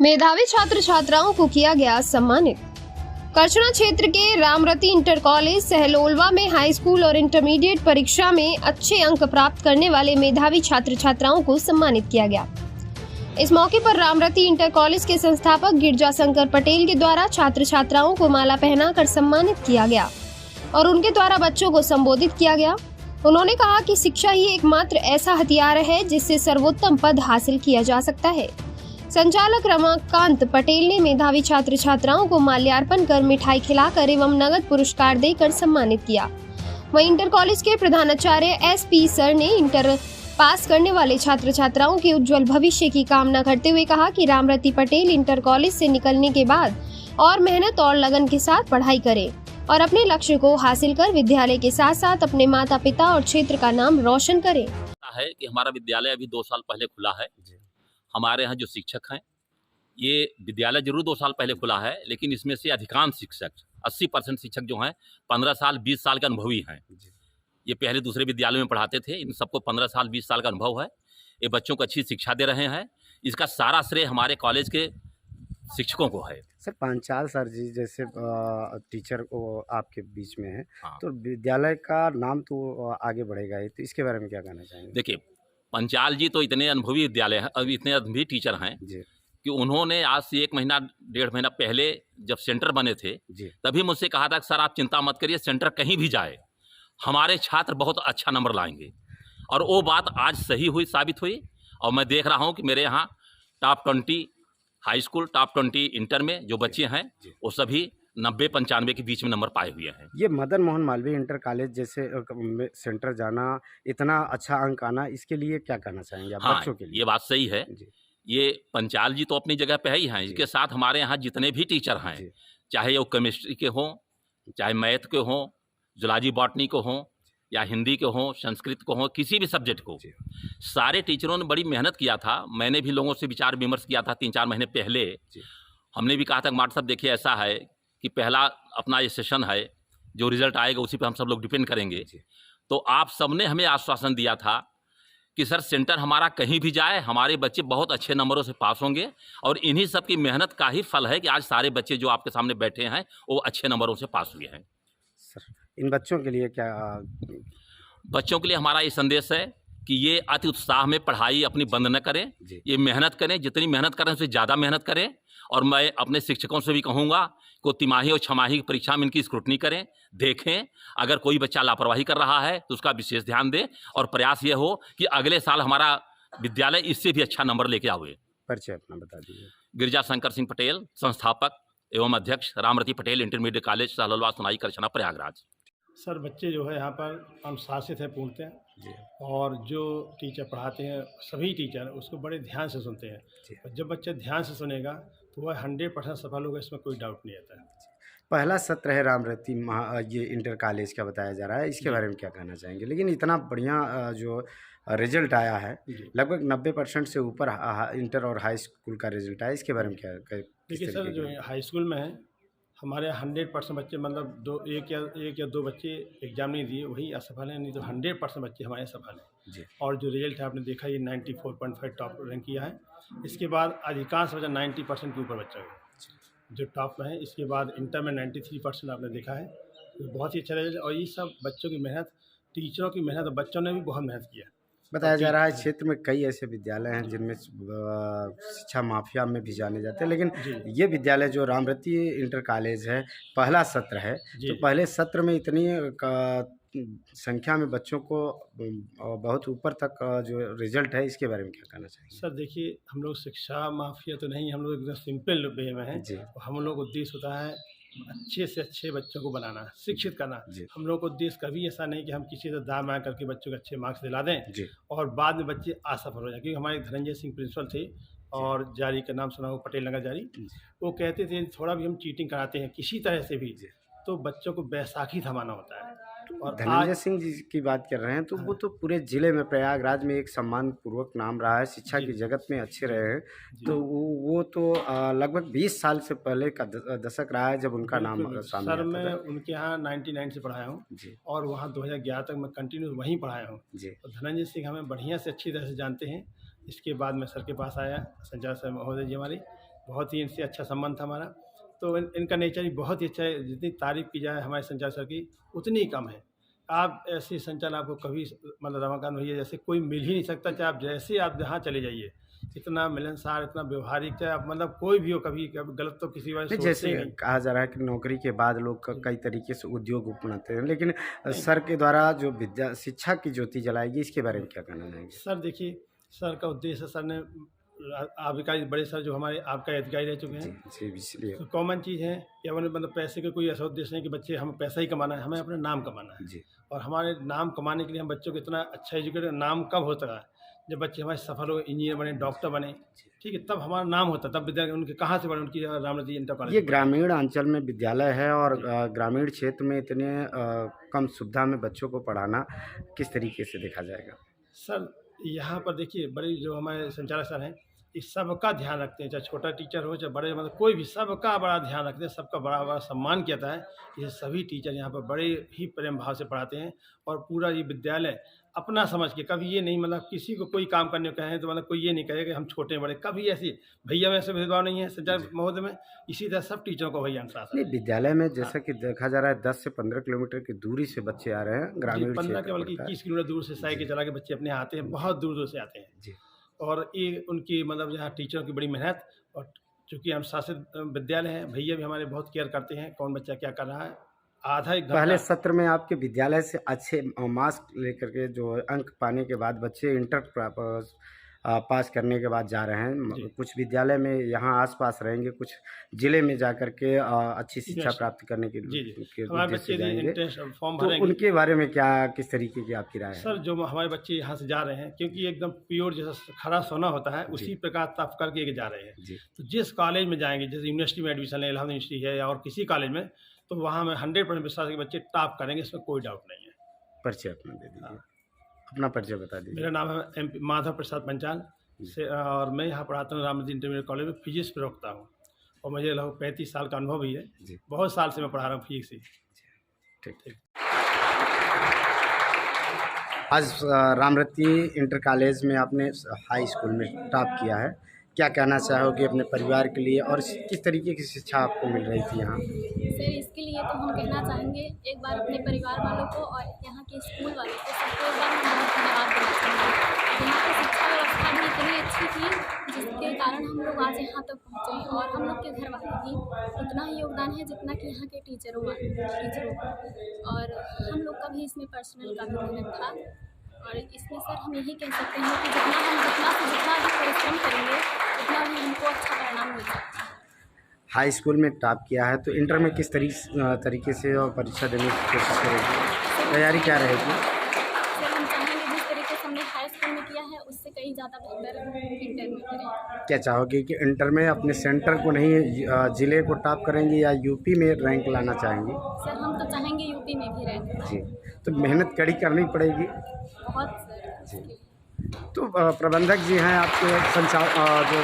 मेधावी छात्र छात्राओं को किया गया सम्मानित। करछना क्षेत्र के रामरती इंटर कॉलेज सहलोलवा में हाई स्कूल और इंटरमीडिएट परीक्षा में अच्छे अंक प्राप्त करने वाले मेधावी छात्र छात्राओं को सम्मानित किया गया। इस मौके पर रामरती इंटर कॉलेज के संस्थापक गिरजा शंकर पटेल के द्वारा छात्र छात्राओं को माला पहनाकर सम्मानित किया गया और उनके द्वारा बच्चों को संबोधित किया गया। उन्होंने कहा कि शिक्षा ही एकमात्र ऐसा हथियार है जिससे सर्वोत्तम पद हासिल किया जा सकता है। संचालक रमाकांत पटेल ने मेधावी छात्र छात्राओं को माल्यार्पण कर मिठाई खिलाकर एवं नगद पुरस्कार देकर सम्मानित किया। वहीं इंटर कॉलेज के प्रधानाचार्य SP सर ने इंटर पास करने वाले छात्र छात्राओं के उज्जवल भविष्य की कामना करते हुए कहा कि रामरती पटेल इंटर कॉलेज से निकलने के बाद और मेहनत और लगन के साथ पढ़ाई करें और अपने लक्ष्य को हासिल कर विद्यालय के साथ साथ अपने माता पिता और क्षेत्र का नाम रोशन करें। है कि हमारा विद्यालय अभी 2 साल पहले खुला है। हमारे यहाँ जो शिक्षक हैं, ये विद्यालय जरूर 2 साल पहले खुला है, लेकिन इसमें से अधिकांश शिक्षक 80% शिक्षक जो हैं 15 साल 20 साल के अनुभवी हैं। ये पहले दूसरे विद्यालय में पढ़ाते थे, इन सबको 15 साल 20 साल का अनुभव है। ये बच्चों को अच्छी शिक्षा दे रहे हैं। इसका सारा श्रेय हमारे कॉलेज के शिक्षकों को है। सर पांचाल सर जी जैसे टीचर को आपके बीच में है, हाँ। तो विद्यालय का नाम तो आगे बढ़ेगा ही, तो इसके बारे में क्या कहना चाहेंगे? देखिए, पंचाल जी तो इतने अनुभवी विद्यालय हैं, अभी इतने अनुभवी टीचर हैं जी कि उन्होंने आज से 1 महीना 1.5 महीना पहले जब सेंटर बने थे जी तभी मुझसे कहा था कि सर आप चिंता मत करिए, सेंटर कहीं भी जाए हमारे छात्र बहुत अच्छा नंबर लाएंगे। और वो बात आज सही हुई, साबित हुई। और मैं देख रहा हूँ कि मेरे यहाँ top 20 high school, top 20 inter में जो बच्चे हैं वो सभी 90-95 के बीच में नंबर पाए हुए हैं। ये मदन मोहन मालवीय इंटर कॉलेज जैसे सेंटर जाना, इतना अच्छा अंक आना, इसके लिए क्या कहना चाहेंगे आप? हाँ, बच्चों के लिए ये बात सही है। जी ये पंचाल जी तो अपनी जगह पे ही हैं। इसके साथ हमारे यहाँ जितने भी टीचर हैं, जी चाहे वो केमिस्ट्री के हों, चाहे मैथ के हों, जुलॉजी बॉटनी को हों, या हिंदी के हों, संस्कृत को हों, किसी भी सब्जेक्ट को, जी सारे टीचरों ने बड़ी मेहनत किया था। मैंने भी लोगों से विचार विमर्श किया था 3-4 महीने पहले। जी हमने भी कहा था मास्टर साहब देखिए ऐसा है कि पहला अपना ये सेशन है, जो रिजल्ट आएगा उसी पे हम सब लोग डिपेंड करेंगे। जी तो आप सबने हमें आश्वासन दिया था कि सर सेंटर हमारा कहीं भी जाए हमारे बच्चे बहुत अच्छे नंबरों से पास होंगे। और इन्हीं सब की मेहनत का ही फल है कि आज सारे बच्चे जो आपके सामने बैठे हैं वो अच्छे नंबरों से पास हुए हैं। सर इन बच्चों के लिए क्या बच्चों के लिए हमारा ये संदेश है कि ये अति उत्साह में पढ़ाई अपनी बंद न करें, जी ये मेहनत करें, जितनी मेहनत करें उससे ज़्यादा मेहनत करें। और मैं अपने शिक्षकों से भी कहूँगा कि तिमाही और छमाही की परीक्षा में इनकी स्क्रूटनी करें, देखें अगर कोई बच्चा लापरवाही कर रहा है तो उसका विशेष ध्यान दें और प्रयास ये हो कि अगले साल हमारा विद्यालय इससे भी अच्छा नंबर लेके आवे। परिचय अपना बता दीजिए। गिरजा शंकर सिंह पटेल, संस्थापक एवं अध्यक्ष, Ramrati Patel intermediate college, Sahlolwa, Sonai, Karchhana, Prayagraj. Sir बच्चे जो है यहाँ पर अनुशासित है पूर्णतः, जी और जो टीचर पढ़ाते हैं सभी टीचर उसको बड़े ध्यान से सुनते हैं। जी और जब बच्चा ध्यान से सुनेगा तो वह 100% सफल होगा, इसमें कोई डाउट नहीं आता है। पहला सत्र है रामरती ये इंटर कॉलेज का बताया जा रहा है, इसके बारे में क्या कहना चाहेंगे? लेकिन इतना बढ़िया जो रिजल्ट आया है, जी लगभग 90% से ऊपर इंटर और हाई स्कूल का रिजल्ट आया, इसके बारे में क्या किस देखिए सर, तरीके जो का? हाई स्कूल में है हमारे 100% बच्चे, मतलब एक या दो बच्चे एग्जाम नहीं दिए वही असफल हैं, नहीं तो 100% बच्चे हमारे सफल हैं। जी और जो रिजल्ट है आपने देखा, ये 94.5 टॉप रैंक किया है। इसके बाद अधिकांश बच्चा 90% के ऊपर बच्चा है जो टॉप में है। इसके बाद इंटर में 93% आपने देखा है, तो बहुत ही अच्छा रिजल्ट। और ये सब बच्चों की मेहनत, टीचरों की मेहनत, और बच्चों ने भी बहुत मेहनत किया। बताया जा रहा है क्षेत्र में कई ऐसे विद्यालय हैं जिनमें शिक्षा माफिया में भी जाने जाते हैं, लेकिन जी ये विद्यालय जो रामरती इंटर कॉलेज है, पहला सत्र है, जी तो पहले सत्र में इतनी संख्या में बच्चों को बहुत ऊपर तक जो रिजल्ट है, इसके बारे में क्या कहना चाहेंगे? सर देखिए, हम लोग शिक्षा माफिया तो नहीं, हम लोग एकदम सिंपल वे में हैं। जी और हम लोग उद्देश्य होता है अच्छे से अच्छे बच्चों को बनाना, शिक्षित करना। जी हम लोग को उद्देश्य कभी ऐसा नहीं कि हम किसी से दाम आया करके बच्चों को अच्छे मार्क्स दिला दें जी और बाद में बच्चे असफल हो जाए। क्योंकि हमारे धनंजय सिंह प्रिंसिपल थे, और जारी का नाम सुना हो, पटेल नगर जारी, जी वो कहते थे थोड़ा भी हम चीटिंग कराते हैं किसी तरह से भी, जी। तो बच्चों को बैसाखी थमाना होता है। और धनंजय आज सिंह जी की बात कर रहे हैं, तो वो हाँ, तो पूरे जिले में प्रयागराज में एक सम्मान पूर्वक नाम रहा है, शिक्षा जी की जगत में अच्छे रहे हैं। जी तो वो तो लगभग 20 साल से पहले का दशक रहा है जब उनका नाम बिल्कुल सामने सर, आता मैं था। उनके यहाँ 99 से पढ़ाया हूँ, जी और वहाँ 2011 तक मैं कंटिन्यू वहीं पढ़ाया हूँ। जी तो धनंजय सिंह हमें बढ़िया से अच्छी तरह से जानते हैं। इसके बाद मैं सर के पास आया, संचालक सर महोदय जी हमारे, बहुत ही इनसे अच्छा संबंध था हमारा। तो इनका नेचर भी बहुत ही अच्छा है, जितनी तारीफ़ की जाए हमारे संचालक सर की उतनी ही कम है। आप ऐसे संचालक आपको कभी मतलब रमाकांत भैया जैसे कोई मिल ही नहीं सकता, चाहे आप जैसे आप जहाँ चले जाइए। इतना मिलनसार, इतना व्यवहारिक, चाहे आप मतलब कोई भी हो, कभी गलत तो किसी बारे नहीं, सोचते जैसे ही नहीं। कहा जा रहा है कि नौकरी के बाद लोग कई तरीके से उद्योग अपनाते हैं, लेकिन सर के द्वारा जो विद्या शिक्षा की ज्योति जलाएगी, इसके बारे में क्या कहना चाहेंगे? सर देखिए, सर का उद्देश्य, सर ने आबकारी बड़े सर जो हमारे आबकारी अधिकारी रह चुके जी, हैं, जी, इसलिए तो कॉमन चीज़ है कि हमें मतलब पैसे का कोई ऐसा उद्देश्य नहीं कि बच्चे हमें पैसा ही कमाना है, हमें अपना नाम कमाना है। जी, और हमारे नाम कमाने के लिए हम बच्चों को इतना अच्छा एजुकेटेड, नाम कब होता है जब बच्चे हमारे सफल हो, इंजीनियर बने, डॉक्टर बने, ठीक है, तब हमारा नाम होता है, तब विद्यालय उनके कहाँ से बने, उनकी रामरती इंटर ये कॉलेज। ग्रामीण अंचल में विद्यालय है और ग्रामीण क्षेत्र में इतने कम सुविधा में बच्चों को पढ़ाना किस तरीके से देखा जाएगा? सर यहाँ पर देखिए, बड़े जो हमारे संचालक सर हैं, इस सबका ध्यान रखते हैं, चाहे छोटा टीचर हो चाहे बड़े, मतलब कोई भी, सबका बड़ा ध्यान रखते हैं, सबका बड़ा बड़ा सम्मान किया जाता है। ये सभी टीचर यहाँ पर बड़े ही प्रेम भाव से पढ़ाते हैं और पूरा ये विद्यालय अपना समझ के, कभी ये नहीं मतलब किसी को कोई काम करने को कहें तो मतलब कोई ये नहीं कहेगा कि हम छोटे बड़े, कभी ऐसी भैया में ऐसे भेदभाव नहीं है संचालक महोदय में। इसी तरह सब टीचरों को भैया अनुशासन नहीं, है। विद्यालय में जैसा कि देखा जा रहा है 10 से 15 किलोमीटर की दूरी से बच्चे आ रहे हैं, ग्रामीण 15 क्षेत्र के बल्कि पड़ता है। 21 किलोमीटर दूर से साइकिल चला के बच्चे अपने यहाँ आते हैं, बहुत दूर दूर से आते हैं। जी, और ये उनकी मतलब यहाँ टीचरों की बड़ी मेहनत, और चूँकि हम शासित विद्यालय हैं, भैया भी हमारे बहुत केयर करते हैं कौन बच्चा क्या कर रहा है। आधा एक पहले घंटा सत्र में आपके विद्यालय से अच्छे मार्क्स लेकर के जो अंक पाने के बाद बच्चे इंटर पास करने के बाद जा रहे हैं। जी। कुछ विद्यालय में यहाँ आसपास रहेंगे, कुछ जिले में जा कर के अच्छी शिक्षा Yes. प्राप्त करने के जी, जी। के हमारे उद्देश्य से बच्चे जाएंगे। इंट्रेंस फॉर्म तो भरेंगे। उनके बारे में क्या, किस तरीके की आपकी राय है? सर जो हमारे बच्चे यहाँ से जा रहे हैं, क्योंकि एकदम प्योर जैसा खरा सोना होता है, उसी प्रकार तप करके जा रहे हैं। जी, तो जिस कॉलेज में जाएंगे, जैसे यूनिवर्सिटी में एडमिशन ले, इलाहाबाद यूनिवर्सिटी है या और किसी कॉलेज में, तो वहाँ में 100% विश्वास है कि बच्चे टॉप करेंगे, इसमें कोई डाउट नहीं है। परिचय अपना दे दीजिए, अपना परिचय बता दीजिए। मेरा नाम है MP माधव प्रसाद पंचाल से, और मैं यहाँ पढ़ाता हूँ रामरती इंटरमीडिएट कॉलेज में, फिजिक्स प्रवक्ता हूँ, और मुझे लगभग 35 साल का अनुभव भी है। जी, बहुत साल से मैं पढ़ा रहा हूँ फिजिक्स ही। ठीक। आज रामरती इंटर कॉलेज में आपने हाई स्कूल में टॉप किया है, क्या कहना चाहोगे अपने परिवार के लिए और किस तरीके की शिक्षा आपको मिल रही थी यहाँ? सर इसके लिए तो हम कहना चाहेंगे एक बार अपने परिवार वालों को और यहाँ के स्कूल वालों को, सबको एक बार हम बहुत धन्यवाद देना चाहेंगे। यहाँ की शिक्षा व्यवस्था भी इतनी अच्छी थी जिसके कारण हम लोग आज यहाँ तक पहुँचे, और हम लोग के घर वाले भी उतना ही योगदान है जितना कि यहाँ के टीचरों का, और हम लोग का भी इसमें पर्सनल का भी मेहनत था। और इसमें सर हम यही कह सकते हैं कि जितना भी परिश्रम करेंगे उतना भी हमको अच्छा परिणाम मिल सकता है। हाई स्कूल में टॉप किया है, तो इंटर में किस तरीके से और परीक्षा देने की कोशिश करेगी, तैयारी क्या रहेगी? सर हम चाहेंगे जिस तरीके से हमने हाई स्कूल में किया है उससे कहीं ज़्यादा बेहतर इंटर में करें। क्या चाहोगे कि इंटर में अपने सेंटर को नहीं जिले को टॉप करेंगी या यूपी में रैंक लाना चाहेंगी? सर हम तो चाहेंगे यूपी में भी रैंक। जी, तो मेहनत कड़ी करनी पड़ेगी। बहुत सर। जी, तो प्रबंधक जी हैं आपके, जो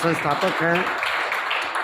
संस्थापक हैं,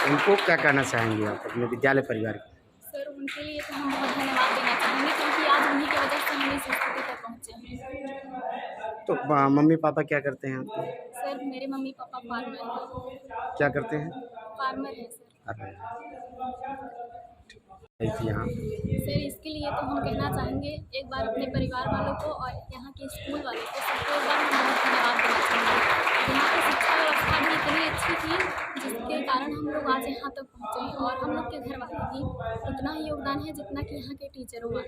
उनको क्या कहना चाहेंगे आप अपने विद्यालय परिवार को? सर उनके लिए तो हम बहुत धन्यवाद देना चाहेंगे, क्योंकि आज उन्हीं की वजह से हम इस स्थिति तक पहुँचे हैं। तो मम्मी पापा क्या करते हैं आपके? सर मेरे मम्मी पापा फार्मर हैं। क्या करते हैं? फार्मर है सर। यहाँ सर इसके लिए तो हम कहना चाहेंगे एक बार अपने परिवार वालों को और यहाँ के स्कूल वालों को, सबको एक बार हम बहुत धन्यवाद देना चाहेंगे। यहाँ की शिक्षा व्यवस्था भी इतनी अच्छी थी जिसके कारण हम लोग आज यहाँ तक पहुँचे, और हम लोग के घर वाले भी उतना ही योगदान है जितना कि यहाँ के टीचरों का,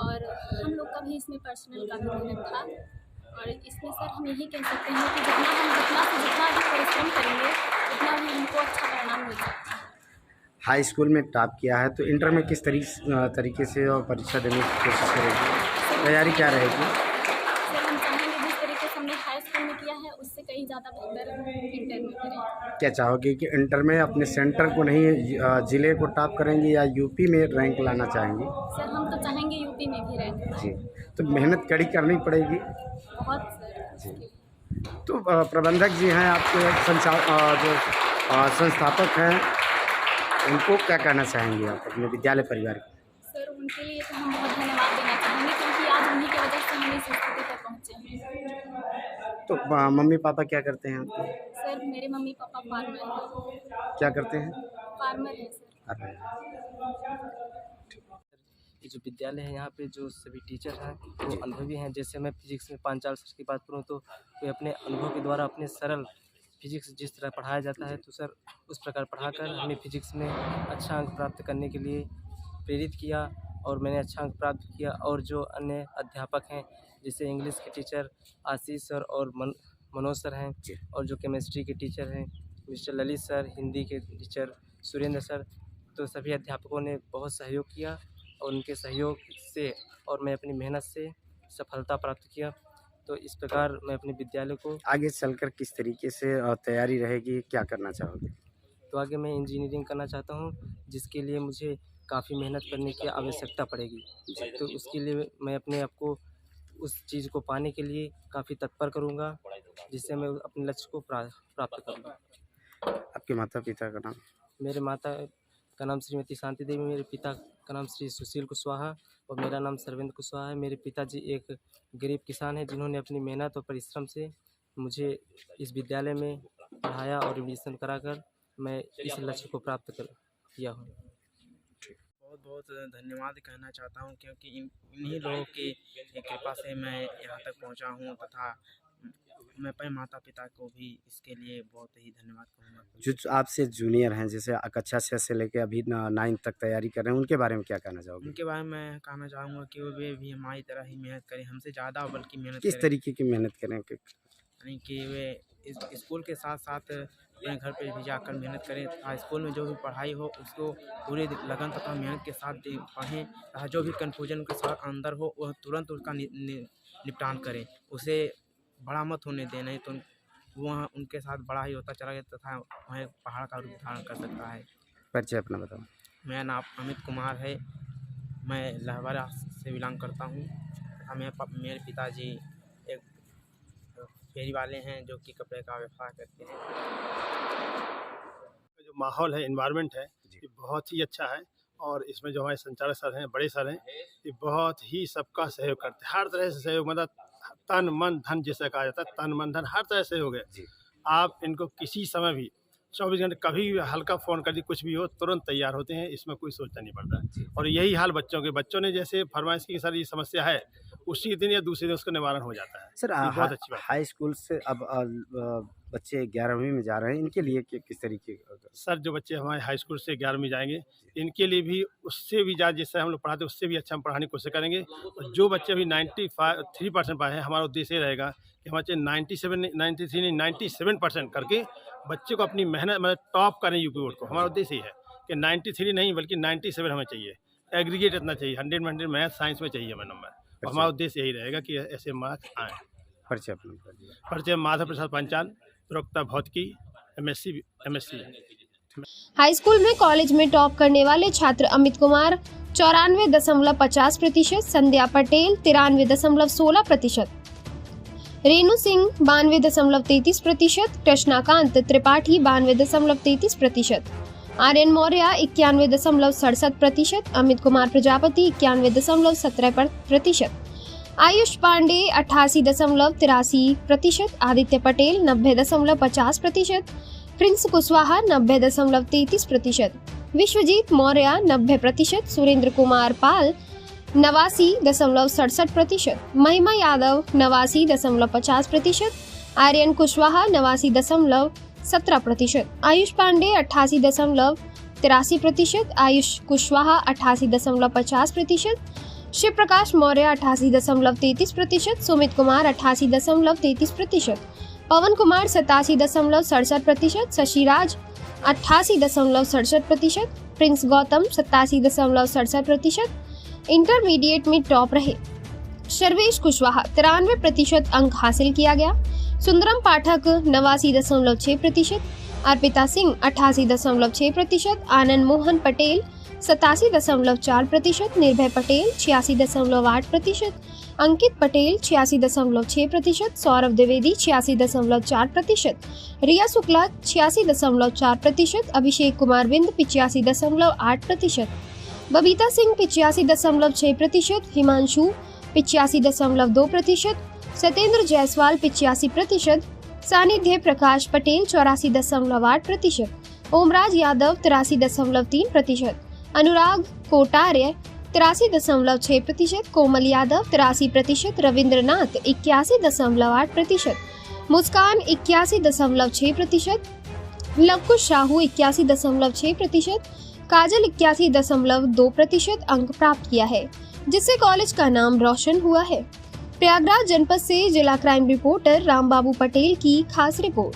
और हम लोग का भी इसमें पर्सनल का भी मेहनत था। और इसमें सर हम यही कह सकते हैं कि जितना भी परिश्रम करेंगे उतना भी हमको अच्छा परिणाम मिल सकता है। हाई स्कूल में टॉप किया है, तो इंटर में किस तरीके से और परीक्षा देने की कोशिश करेगी, तैयारी क्या रहेगी? सर हम चाहेंगे जिस तरीके से हमने हाई स्कूल में किया है उससे कहीं ज़्यादा बेहतर इंटर में करें। क्या चाहोगे कि इंटर में अपने सेंटर को नहीं जिले को टॉप करेंगी या यूपी में रैंक लाना चाहेंगी? सर हम तो चाहेंगे यूपी में भी रैंक। जी, तो मेहनत कड़ी करनी पड़ेगी। बहुत सर। जी, तो प्रबंधक जी हैं आपके, जो संस्थापक हैं, उनको क्या कहना चाहेंगे आप अपने विद्यालय परिवार को? सर उनके लिए तो हम बहुत धन्यवाद देना चाहेंगे, क्योंकि आज उन्हीं की वजह से हम इस स्थिति तक पहुँचे हैं। तो मम्मी पापा क्या करते हैं आपके? सर मेरे मम्मी पापा फार्मर हैं। क्या करते हैं? फार्मर हैं सर। अरे, ये जो विद्यालय है यहाँ पे जो सभी टीचर हैं वो अनुभवी हैं। जैसे मैं फिजिक्स में पांचाल सर की बात करूँ तो वे अपने अनुभव के द्वारा अपने सरल फिजिक्स जिस तरह पढ़ाया जाता है तो सर उस प्रकार पढ़ाकर हमें फिजिक्स में अच्छा अंक प्राप्त करने के लिए प्रेरित किया और मैंने अच्छा अंक प्राप्त किया। और जो अन्य अध्यापक हैं जैसे इंग्लिश के टीचर आशीष सर और मनोज सर हैं, और जो केमिस्ट्री के टीचर हैं मिस्टर ललित सर, हिंदी के टीचर सुरेंद्र सर, तो सभी अध्यापकों ने बहुत सहयोग किया और उनके सहयोग से और मैं अपनी मेहनत से सफलता प्राप्त किया। तो इस प्रकार मैं अपने विद्यालय को आगे चलकर किस तरीके से तैयारी रहेगी, क्या करना चाहोगे? तो आगे मैं इंजीनियरिंग करना चाहता हूँ, जिसके लिए मुझे काफ़ी मेहनत करने की आवश्यकता पड़ेगी। तो उसके लिए मैं अपने आप को उस चीज़ को पाने के लिए काफ़ी तत्पर करूँगा, जिससे मैं अपने लक्ष्य को प्राप्त करूँगा। आपके माता पिता का नाम? मेरे माता का नाम श्रीमती शांति देवी, मेरे पिता का नाम श्री सुशील कुशवाहा और मेरा नाम सर्वेंद्र कुशवाहा है। मेरे पिताजी एक गरीब किसान हैं जिन्होंने अपनी मेहनत और परिश्रम से मुझे इस विद्यालय में पढ़ाया और एडमिशन कराकर मैं इस लक्ष्य को प्राप्त कर किया हूँ। बहुत बहुत धन्यवाद कहना चाहता हूँ, क्योंकि इन्हीं लोगों की कृपा से मैं यहाँ तक पहुँचा हूँ, तथा मैं अपने माता पिता को भी इसके लिए बहुत ही धन्यवाद कहूँगा। जो आपसे जूनियर हैं, जैसे कक्षा 6 से लेकर अभी 9 तक तैयारी कर रहे हैं, उनके बारे में क्या कहना चाहोगे? उनके बारे में मैं कहना चाहूँगा कि वे भी हमारी तरह ही मेहनत करें, हमसे ज़्यादा बल्कि मेहनत किस करें। तरीके की मेहनत करें? यानी कि वे इस स्कूल के साथ साथ अपने घर पे भी जाकर मेहनत करें तथा स्कूल में जो भी पढ़ाई हो उसको पूरे लगन तथा मेहनत के साथ पढ़ें तथा जो भी कन्फ्यूजन के साथ अंदर हो वह तुरंत उसका निपटान करें, उसे बड़ा मत होने दें, नहीं तो वह उनके साथ बड़ा ही होता चला गया तथा वह पहाड़ का रूप धारण कर सकता है। परिचय अपना बताओ। मेरा नाम अमित कुमार है, मैं लहवारा से बिलोंग करता हूँ तथा मेरे पिताजी एक फेरी वाले हैं जो कि कपड़े का व्यवसाय करते हैं। जो माहौल है, एनवायरनमेंट है, ये बहुत ही अच्छा है और इसमें जो हमारे संचालक सर हैं, बड़े सर हैं, ये बहुत ही सबका सहयोग करते हैं, हर तरह से सहयोग, मतलब तन मन धन जैसे कहा जाता है, तन मन धन हर तरह से सहयोग है। आप इनको किसी समय भी 24 घंटे कभी भी हल्का फ़ोन कर दी, कुछ भी हो तुरंत तैयार होते हैं, इसमें कोई सोचना नहीं पड़ता। और यही हाल बच्चों ने जैसे फरमाइश की सर ये समस्या है, उसी दिन या दूसरे दिन उसका निवारण हो जाता है। सर बहुत अच्छी बात। हाई स्कूल से अब बच्चे 11वीं में जा रहे हैं, इनके लिए किस तरीके? सर जो बच्चे हमारे हाई स्कूल से 11वीं जाएंगे, इनके लिए भी उससे भी ज़्यादा जिससे हम लोग पढ़ाते हैं उससे भी अच्छा हम पढ़ाने की कोशिश करेंगे। और जो बच्चे अभी 93% पाए हैं, हमारा उद्देश्य ये रहेगा कि हमारे 97% करके बच्चे को अपनी मेहनत मतलब टॉप करें यूपी बोर्ड को। हमारा उद्देश्य ये है कि 93 नहीं बल्कि 97 हमें चाहिए, एग्रीगेट इतना चाहिए, 100 में 100 मैथ साइंस में चाहिए हमें नंबर। और हमारा उद्देश्य यही रहेगा कि ऐसे मार्क्स आएँ। परिचय माधव प्रसाद पंचाल, प्रवक्ता भौतिकी, MSc। हाई स्कूल में कॉलेज में टॉप करने वाले छात्र अमित कुमार 94.50%, संध्या पटेल 93.16%, रेणु सिंह 92.33%, कृष्णाकांत त्रिपाठी 92.33%, आर्यन मौर्य 91.67%, अमित कुमार प्रजापति 91.17%, आयुष पांडे 88.83%, आदित्य पटेल 90.50%, प्रिंस कुशवाहा 90.33%, विश्वजीत मौर्य 90%, सुरेंद्र कुमार पाल 89.67%, महिमा यादव 89.50%, आर्यन कुशवाहा 89.17%, आयुष पांडे 88.83%, आयुष कुशवाहा 88.50%, शिव प्रकाश मौर्य 88.33%, सुमित कुमार 88.33%, पवन कुमार 87.67%, शशिराज 88.67%, प्रिंस गौतम 87.67%, इंटरमीडिएट में टॉप रहे। सर्वेश कुशवाहा 93% अंक हासिल किया गया। सुंदरम पाठक 89.6%, अर्पिता सिंह 88.6%, आनंद मोहन पटेल 87.4%, निर्भय पटेल 86.8%, अंकित पटेल 86.6%, सौरभ द्विवेदी 86.4%, रिया शुक्ला 86.4%, अभिषेक कुमार बिंद 85.8%, बबीता सिंह 85.6%, हिमांशु 85.2%, सत्येंद्र जायसवाल 85%, सानिध्य प्रकाश पटेल 84.8%, ओमराज यादव 83.3%, अनुराग कोटार्य 83.6%, कोमल यादव 83%, रविंद्रनाथ 81.8%, मुस्कान 81.6%, लवकुश साहू 81.6%, काजल 81.2% अंक प्राप्त किया है, जिससे कॉलेज का नाम रोशन हुआ है। प्रयागराज जनपद से जिला क्राइम रिपोर्टर रामबाबू पटेल की खास रिपोर्ट।